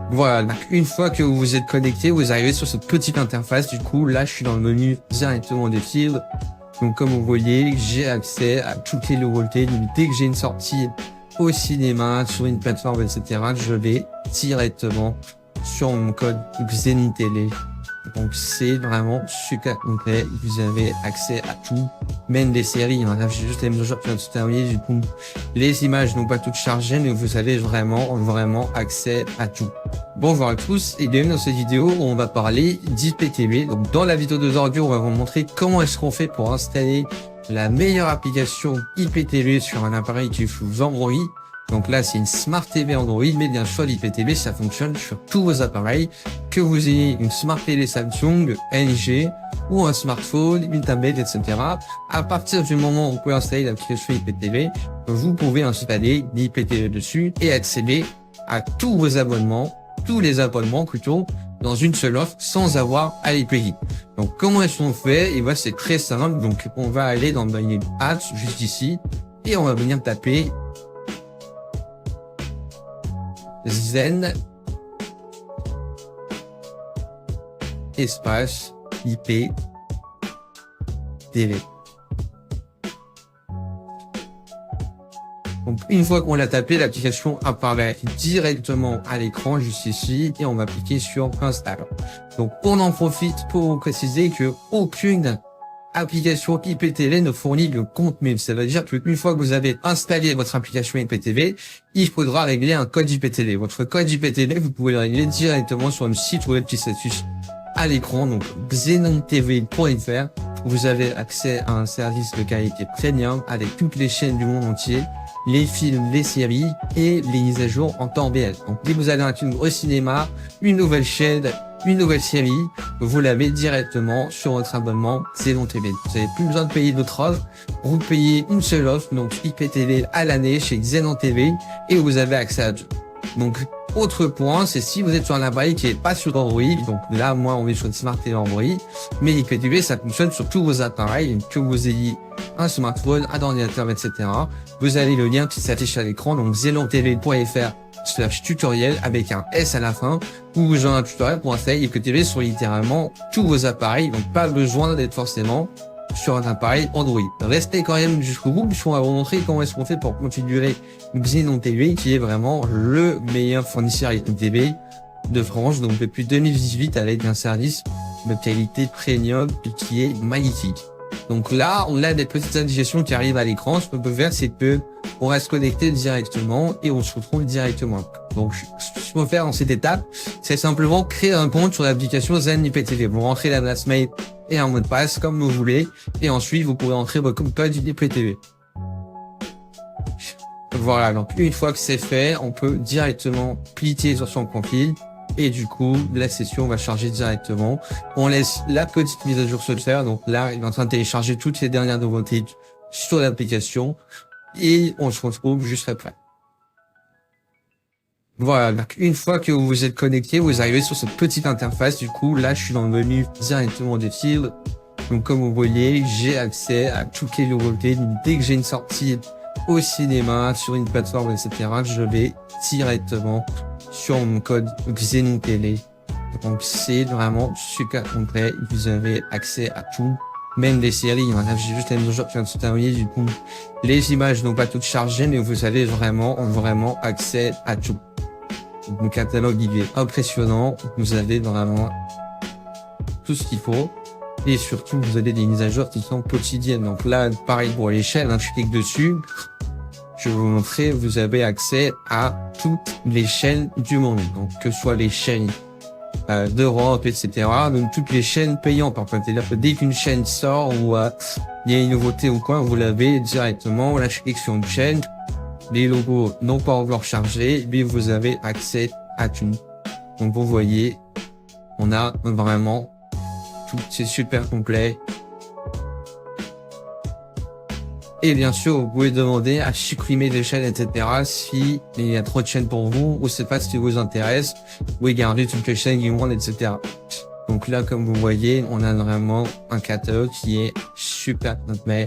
Voilà, donc une fois que vous vous êtes connecté, vous arrivez sur cette petite interface. Du coup, là, je suis dans le menu directement des films. Donc, comme vous voyez, j'ai accès à toutes les nouveautés. Donc, dès que j'ai une sortie au cinéma, sur une plateforme, etc., je vais directement sur mon code Xeni Télé. Donc, c'est vraiment super complet. Vous avez accès à tout, même des séries. Là, j'ai juste les mesures qui viennent de se terminer. Du coup, les images n'ont pas toutes chargées, mais vous avez vraiment accès à tout. Bonjour à tous et bienvenue dans cette vidéo où on va parler d'IPTV. Donc, dans la vidéo d'aujourd'hui, on va vous montrer comment est-ce qu'on fait pour installer la meilleure application IPTV sur un appareil qui est sous Android. Donc là, c'est une Smart TV Android, mais bien sûr, l'IPTV, ça fonctionne sur tous vos appareils, que vous ayez une Smart TV Samsung, LG, ou un smartphone, une tablette, etc. À partir du moment où vous pouvez installer l'application IPTV, vous pouvez installer l'IPTV dessus et accéder à tous vos abonnements, tous les abonnements plutôt, dans une seule offre, sans avoir à les payer. Donc, comment est-ce qu'on fait? Et c'est très simple. Donc, on va aller dans le menu Ads, juste ici, et on va venir taper Zen espace IP TV. Donc, une fois qu'on l'a tapé, l'application apparaît directement à l'écran juste ici et on va cliquer sur Install. Donc, on en profite pour vous préciser que aucune application IPTV ne fournit de contenu. Ça veut dire qu'une fois que vous avez installé votre application IPTV, il faudra régler un code IPTV. Votre code IPTV, vous pouvez le régler directement sur le site web qui s'affiche à l'écran, donc xenontv.fr. Vous avez accès à un service de qualité premium avec toutes les chaînes du monde entier, les films, les séries et les mises à jour en temps réel. Donc, dès que vous avez un film au cinéma, une nouvelle chaîne, une nouvelle série, vous l'avez directement sur votre abonnement Xenon TV. Vous n'avez plus besoin de payer d'autres offres. Vous payez une seule offre, donc IPTV à l'année chez Xenon TV et vous avez accès à tout. Donc, autre point, c'est si vous êtes sur un appareil qui est pas sur Android, donc là, moi, on est sur une Smart TV Android, mais IPTV, ça fonctionne sur tous vos appareils, que vous ayez un smartphone, un ordinateur, etc. Vous avez le lien qui s'affiche à l'écran, donc xenontv.fr/tutoriel avec un S à la fin, où vous aurez un tutoriel pour installer IPTV sur littéralement tous vos appareils, donc pas besoin d'être forcément sur un appareil Android. Restez quand même jusqu'au bout, puisqu'on va vous montrer comment est-ce qu'on fait pour configurer Xenon TV, qui est vraiment le meilleur fournisseur IPTV de France, donc depuis 2018 avec un service de qualité premium qui est magnifique. Donc là, on a des petites indications qui arrivent à l'écran. Ce qu'on peut faire, c'est que on va se connecter directement et on se retrouve directement. Donc, ce qu'il faut faire dans cette étape, c'est simplement créer un compte sur l'application Zen IPTV. Vous rentrez l'adresse mail et un mot de passe comme vous voulez. Et ensuite, vous pourrez entrer votre code IPTV. Voilà. Donc, une fois que c'est fait, on peut directement cliquer sur son profil. Et du coup, la session va charger directement. On laisse la petite mise à jour se faire. Donc là, il est en train de télécharger toutes les dernières nouveautés sur l'application. Et on se retrouve juste après. Voilà, donc une fois que vous vous êtes connecté, vous arrivez sur cette petite interface. Du coup, là, je suis dans le menu directement des films. Donc comme vous voyez, j'ai accès à toutes les nouveautés. Dès que j'ai une sortie au cinéma, sur une plateforme, etc., je vais directement sur mon code Xenon Télé. Donc c'est vraiment super complet. Vous avez accès à tout, même des séries. Là, j'ai juste les mesures qui viennent de se terminer. Du coup, les images n'ont pas toutes chargées, mais vous avez vraiment accès à tout. Donc, le catalogue, il est impressionnant. Vous avez vraiment tout ce qu'il faut. Et surtout, vous avez des mises à jour qui sont quotidiennes. Donc là, pareil pour les chaînes, je clique dessus. Je vais vous montrer, vous avez accès à toutes les chaînes du monde. Donc, que ce soit les chaînes d'Europe, etc. Donc, toutes les chaînes payantes. C'est-à-dire que dès qu'une chaîne sort ou il y a une nouveauté ou quoi, vous l'avez directement. Là, je clique sur une chaîne. Les logos n'ont pas encore chargé, mais vous avez accès à tout. Donc, vous voyez, on a vraiment tout. C'est super complet. Et bien sûr, vous pouvez demander à supprimer des chaînes, etc. si il y a trop de chaînes pour vous ou c'est pas ce qui vous intéresse. Vous pouvez garder toutes les chaînes qui vous etc. Donc là, comme vous voyez, on a vraiment un catalogue qui est super complet.